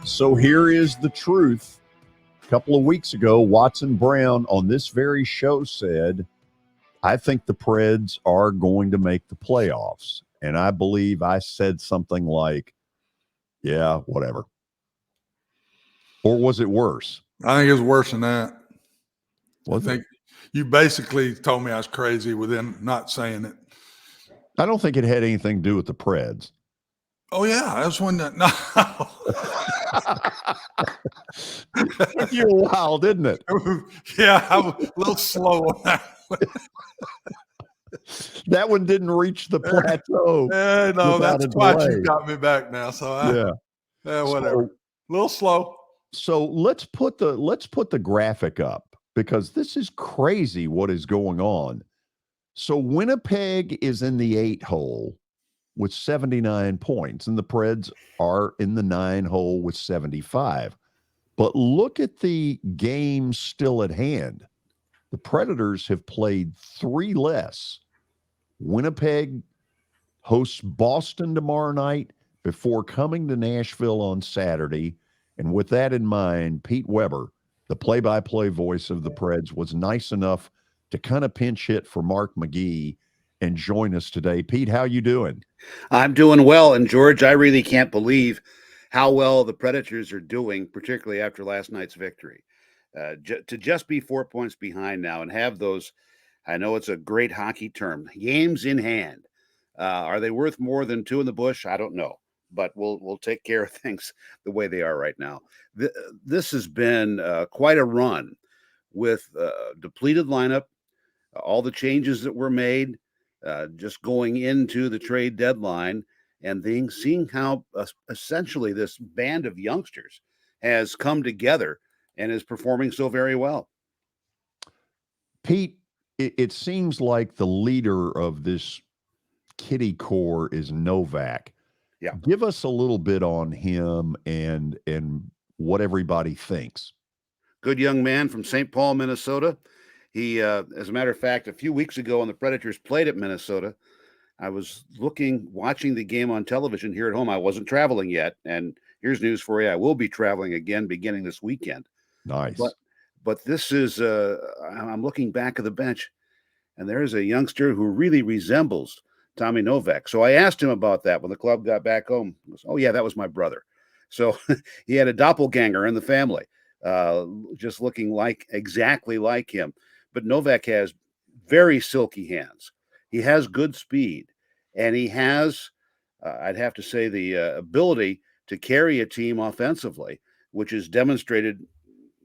So here is the truth. A couple of weeks ago, Watson Brown on this very show said, I think the Preds are going to make the playoffs. And I believe I said something like, yeah, whatever. Or was it worse? I think it was worse than that. Was I think you basically told me I was crazy within not saying it. I don't think it had anything to do with the Preds. Oh, yeah. That's when that. No. Took you a while, didn't it? Yeah, I was a little slow on that one. That one didn't reach the plateau. No, that's why you got me back now. So whatever. A little slow. So let's put the graphic up, because this is crazy what is going on. So Winnipeg is in the 8 hole with 79 points, and the Preds are in the 9 hole with 75. But look at the games still at hand. The Predators have played 3 less. Winnipeg hosts Boston tomorrow night before coming to Nashville on Saturday. And with that in mind, Pete Weber, the play-by-play voice of the Preds, was nice enough to kind of pinch hit for Mark McGee and join us today. Pete, how you doing? I'm doing well. And George, I really can't believe how well the Predators are doing, particularly after last night's victory. To just be 4 points behind now and have those, I know it's a great hockey term, games in hand. Are they worth more than 2 in the bush? I don't know, but we'll take care of things the way they are right now. This has been quite a run with depleted lineup, all the changes that were made, just going into the trade deadline, and seeing how essentially this band of youngsters has come together and is performing so very well. Pete, it seems like the leader of this kitty core is Novak. Yeah. Give us a little bit on him and what everybody thinks. Good young man from St. Paul, Minnesota. He, as a matter of fact, a few weeks ago when the Predators played at Minnesota, I was watching the game on television here at home. I wasn't traveling yet. And here's news for you. I will be traveling again beginning this weekend. Nice. But this is, I'm looking back at the bench, and there's a youngster who really resembles Tommy Novak. So I asked him about that when the club got back home. He goes, oh, yeah, that was my brother. So he had a doppelganger in the family, just looking exactly like him. But Novak has very silky hands. He has good speed, and he has, I'd have to say, the ability to carry a team offensively, which is demonstrated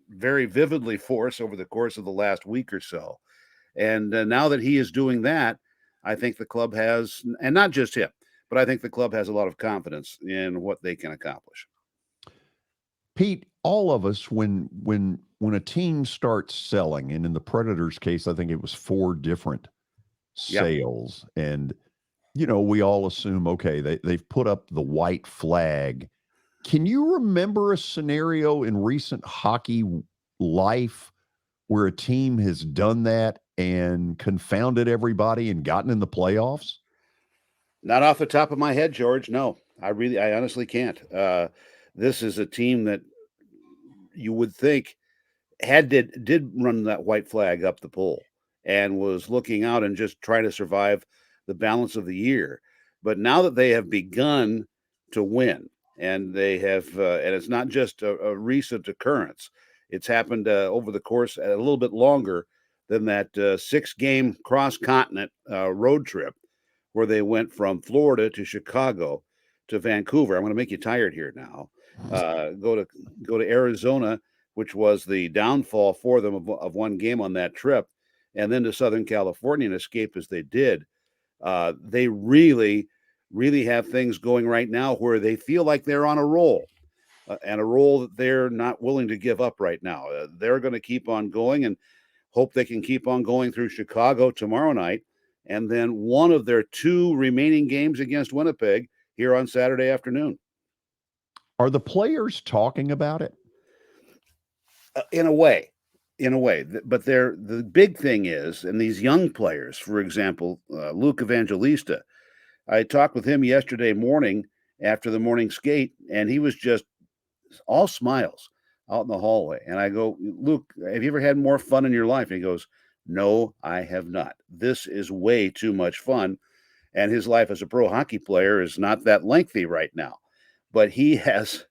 very vividly for us over the course of the last week or so. And now that he is doing that, I think the club has, and not just him, but I think the club has a lot of confidence in what they can accomplish. Pete, all of us, when a team starts selling, and in the Predators' case, I think it was 4 different sales, and we all assume, okay, they've put up the white flag. Can you remember a scenario in recent hockey life where a team has done that and confounded everybody and gotten in the playoffs? Not off the top of my head, George. No, I honestly can't. This is a team that you would think did run that white flag up the pole and was looking out and just trying to survive the balance of the year. But now that they have begun to win, and they have, and it's not just a recent occurrence, it's happened over the course a little bit longer than that 6-game cross-continent road trip where they went from Florida to Chicago to Vancouver. I'm going to make you tired here now. Go to Arizona, which was the downfall for them of one game on that trip, and then to Southern California and escape as they did. They really have things going right now where they feel like they're on a roll, and a roll that they're not willing to give up right now. They're going to keep on going and hope they can keep on going through Chicago tomorrow night, and then one of their 2 remaining games against Winnipeg here on Saturday afternoon. Are the players talking about it? In a way, but the big thing is, and these young players, for example, Luke Evangelista, I talked with him yesterday morning after the morning skate, and he was just all smiles out in the hallway. And I go, Luke, have you ever had more fun in your life? And he goes, no, I have not. This is way too much fun. And his life as a pro hockey player is not that lengthy right now. But he has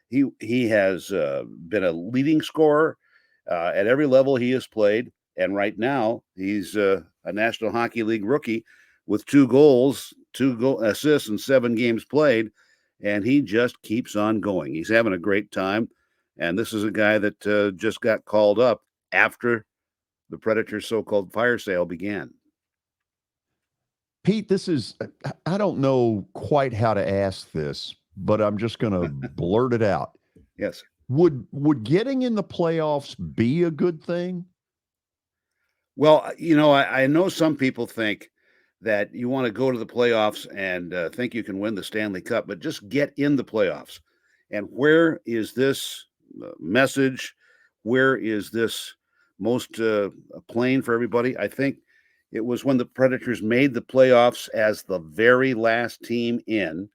been a leading scorer at every level he has played. And right now, he's a National Hockey League rookie with 2 goals, 2 assists, and 7 games played. And he just keeps on going. He's having a great time. And this is a guy that just got called up after the Predators' so-called fire sale began. Pete, I don't know quite how to ask this, but I'm just going to blurt it out. Yes. Would getting in the playoffs be a good thing? Well, I know some people think that you want to go to the playoffs and think you can win the Stanley Cup, but just get in the playoffs. And where is this message? Where is this most plain for everybody? I think it was when the Predators made the playoffs as the very last team in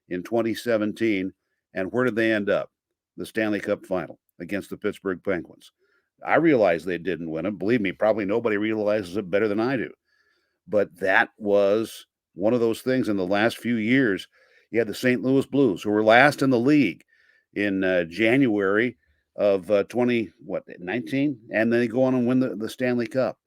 2017. And where did they end up? The Stanley Cup final against the Pittsburgh Penguins. I realize they didn't win it. Believe me, probably nobody realizes it better than I do. But that was one of those things in the last few years. You had the St. Louis Blues, who were last in the league in January of 2019, and then they go on and win the Stanley Cup.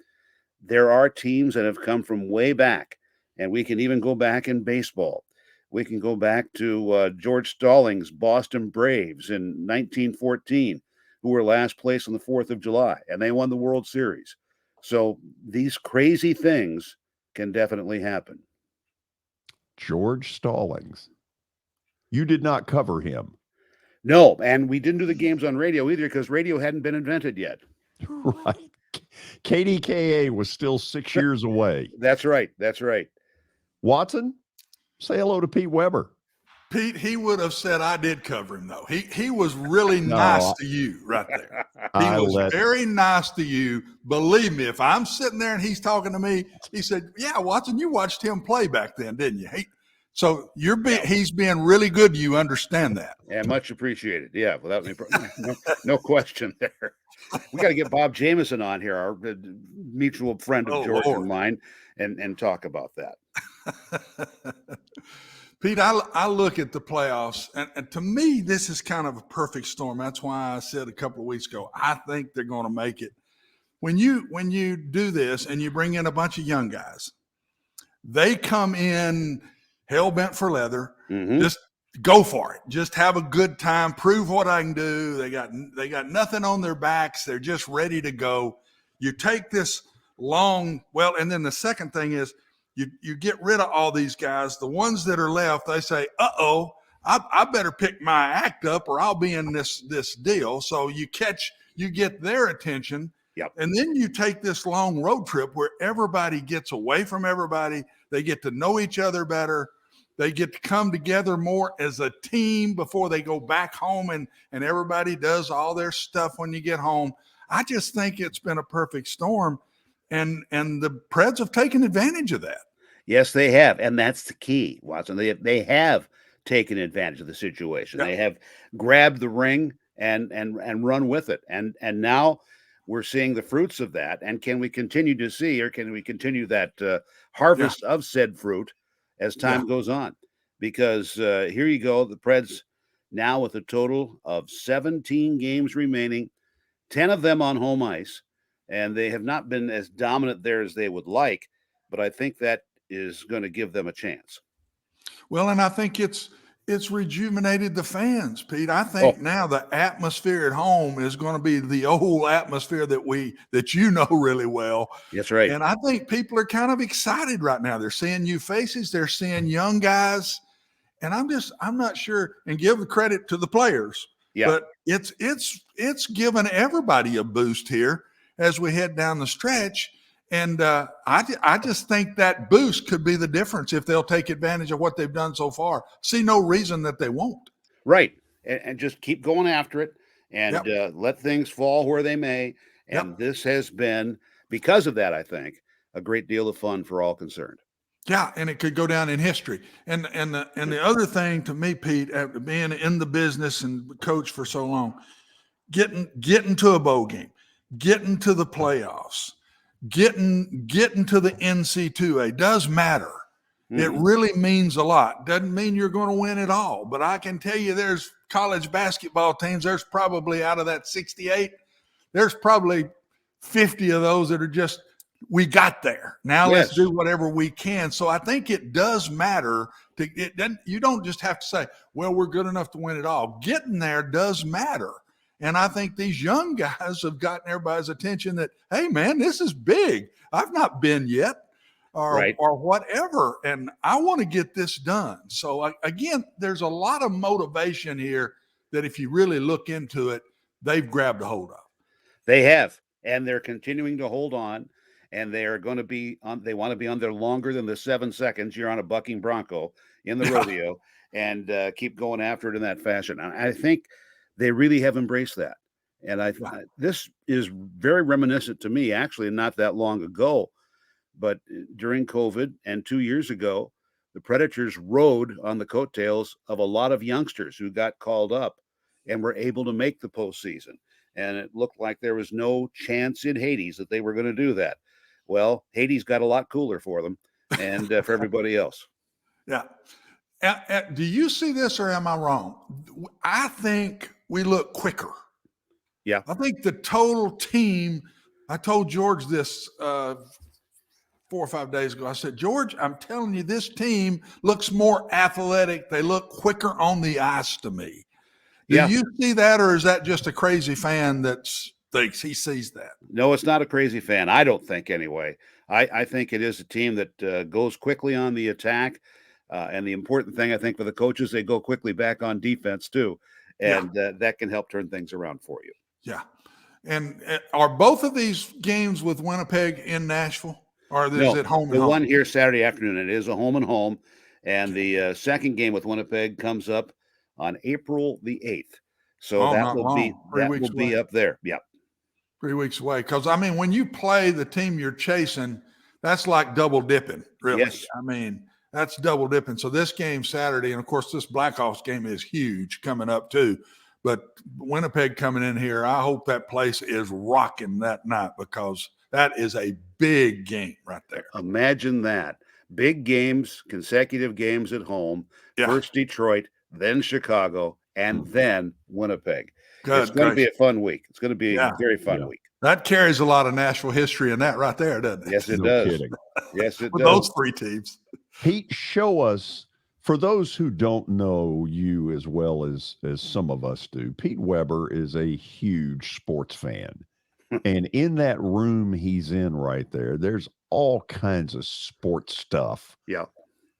There are teams that have come from way back, and we can even go back in baseball. We can go back to George Stallings' Boston Braves in 1914, who were last place on the 4th of July, and they won the World Series. So these crazy things can definitely happen. George Stallings. You did not cover him. No, and we didn't do the games on radio either because radio hadn't been invented yet. Right. KDKA was still 6 years away. That's right. That's right. Watson, say hello to Pete Weber. Pete, he would have said I did cover him, though. He was really nice to you right there. He was very nice to you. Believe me, if I'm sitting there and he's talking to me, he said, yeah, Watson, you watched him play back then, didn't you? So he's being really good. You understand that. Yeah, much appreciated. Yeah, without no question there. We got to get Bob Jameson on here, our mutual friend of George and mine, and talk about that. Pete, I look at the playoffs, and to me, this is kind of a perfect storm. That's why I said a couple of weeks ago, I think they're going to make it. When you do this and you bring in a bunch of young guys, they come in hell-bent for leather. Mm-hmm. Just go for it. Just have a good time. Prove what I can do. They got nothing on their backs. They're just ready to go. You take this and then the second thing is, you get rid of all these guys. The ones that are left, they say, uh-oh, I better pick my act up or I'll be in this deal. So you get their attention. Yep. And then you take this long road trip where everybody gets away from everybody. They get to know each other better. They get to come together more as a team before they go back home and everybody does all their stuff when you get home. I just think it's been a perfect storm. And the Preds have taken advantage of that. Yes, they have. And that's the key, Watson. They have taken advantage of the situation. Yeah. They have grabbed the ring and run with it. And now we're seeing the fruits of that. And can we continue to see, or can we continue that harvest of said fruit as time goes on? Because here you go, the Preds now with a total of 17 games remaining, 10 of them on home ice. And they have not been as dominant there as they would like, but I think that is going to give them a chance. Well, and I think it's rejuvenated the fans, Pete. I think now the atmosphere at home is going to be the old atmosphere that you know really well. That's right. And I think people are kind of excited right now. They're seeing new faces. They're seeing young guys. And I'm not sure, and give the credit to the players. Yeah. But it's given everybody a boost here as we head down the stretch. And I just think that boost could be the difference if they'll take advantage of what they've done so far. See no reason that they won't. Right. And just keep going after it and let things fall where they may. And this has been, because of that, I think, a great deal of fun for all concerned. Yeah, and it could go down in history. And the other thing to me, Pete, after being in the business and coach for so long, getting to a bowl game, getting to the playoffs, getting to the NC2A does matter. It really means a lot. Doesn't mean you're going to win it all, but I can tell you there's college basketball teams, there's probably out of that 68, there's probably 50 of those that are just, we got there. Now let's do whatever we can. So I think it does matter. You don't just have to say, well, we're good enough to win it all. Getting there does matter. And I think these young guys have gotten everybody's attention that, hey, man, this is big. I've not been yet or whatever. And I want to get this done. So, again, there's a lot of motivation here that if you really look into it, they've grabbed a hold of. They have, and they're continuing to hold on. And they are going to be on, they want to be on there longer than the 7 seconds you're on a bucking bronco in the rodeo and keep going after it in that fashion. I think they really have embraced that. And this is very reminiscent to me, actually, not that long ago, but during COVID and 2 years ago, the Predators rode on the coattails of a lot of youngsters who got called up and were able to make the postseason. And it looked like there was no chance in Hades that they were going to do that. Well, Hades got a lot cooler for them and for everybody else. Yeah. Do you see this or am I wrong? I think we look quicker. Yeah. I think the total team, I told George this 4 or 5 days ago. I said, George, I'm telling you, this team looks more athletic. They look quicker on the ice to me. Do you see that, or is that just a crazy fan that thinks he sees that? No, it's not a crazy fan. I don't think anyway. I think it is a team that goes quickly on the attack. And the important thing, I think, for the coaches, they go quickly back on defense too. And that can help turn things around for you. Yeah. And are both of these games with Winnipeg in Nashville? Or is it home and home? The one here Saturday afternoon, it is a home and home. And the second game with Winnipeg comes up on April the 8th. So that will be up there. Yeah. 3 weeks away. Because, I mean, when you play the team you're chasing, that's like double dipping, really. Yes. I mean, that's double dipping. So this game Saturday, and, of course, this Blackhawks game is huge coming up too. But Winnipeg coming in here, I hope that place is rocking that night because that is a big game right there. Imagine that. Big games, consecutive games at home. Yeah. First Detroit, then Chicago, and then Winnipeg. It's going to be a fun week. It's going to be a very fun week. That carries a lot of Nashville history in that right there, doesn't it? Yes, it does. Kidding. Yes, it With does. Those three teams. Pete, show us, for those who don't know you as well as some of us do, Pete Weber is a huge sports fan. And in that room he's in right there, there's all kinds of sports stuff. Yeah.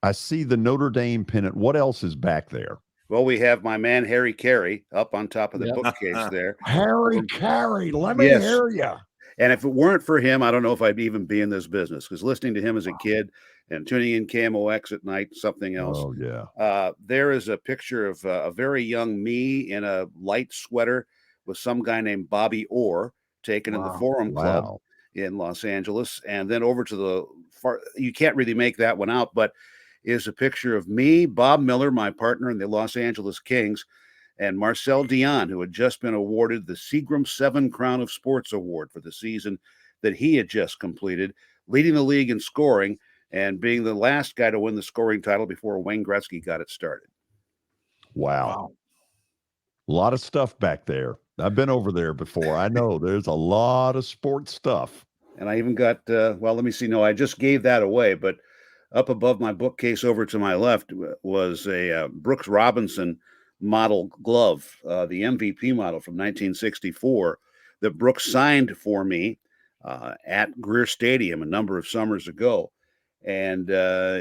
I see the Notre Dame pennant. What else is back there? Well, we have my man Harry Carey up on top of the bookcase there. Harry Carey, let me hear you. And if it weren't for him, I don't know if I'd even be in this business, because listening to him as a kid and tuning in KMOX at night, something else. Oh, yeah. There is a picture of a very young me in a light sweater with some guy named Bobby Orr taken in the Forum Club in Los Angeles. And then over to the far, you can't really make that one out, but is a picture of me, Bob Miller, my partner in the Los Angeles Kings, and Marcel Dion, who had just been awarded the Seagram 7 Crown of Sports Award for the season that he had just completed, leading the league in scoring and being the last guy to win the scoring title before Wayne Gretzky got it started. Wow. A lot of stuff back there. I've been over there before. I know there's a lot of sports stuff. And I even got, let me see. No, I just gave that away, but up above my bookcase over to my left was a Brooks Robinson model glove, the MVP model from 1964 that Brooks signed for me at Greer Stadium a number of summers ago. And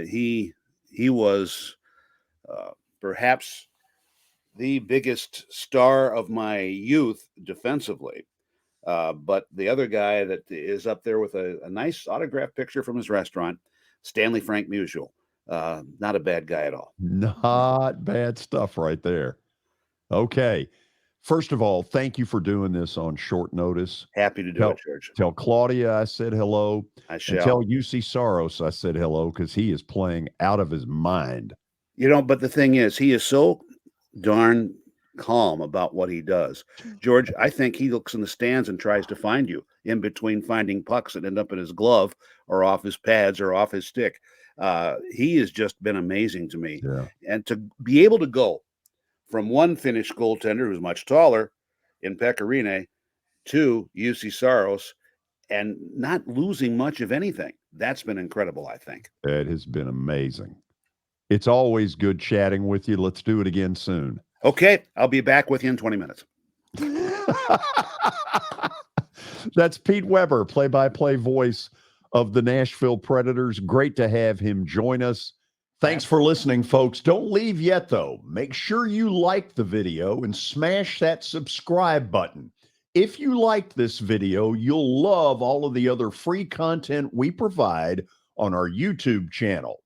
he was perhaps the biggest star of my youth defensively. But the other guy that is up there with a nice autograph picture from his restaurant, Stanley Frank Musial. Not a bad guy at all. Not bad stuff right there. Okay. First of all, thank you for doing this on short notice. Happy to do it, George. Tell Claudia I said hello. I And shall. tell UC Saros I said hello because he is playing out of his mind. But the thing is, he is so darn calm about what he does. George, I think he looks in the stands and tries to find you in between finding pucks that end up in his glove or off his pads or off his stick. He has just been amazing to me. Yeah. And to be able to go from one Finnish goaltender who's much taller in Pecorine to UC Saros and not losing much of anything, that's been incredible, I think. It has been amazing. It's always good chatting with you. Let's do it again soon. Okay, I'll be back with you in 20 minutes. That's Pete Weber, play-by-play voice of the Nashville Predators. Great to have him join us. Thanks for listening, folks. Don't leave yet, though. Make sure you like the video and smash that subscribe button. If you liked this video, you'll love all of the other free content we provide on our YouTube channel.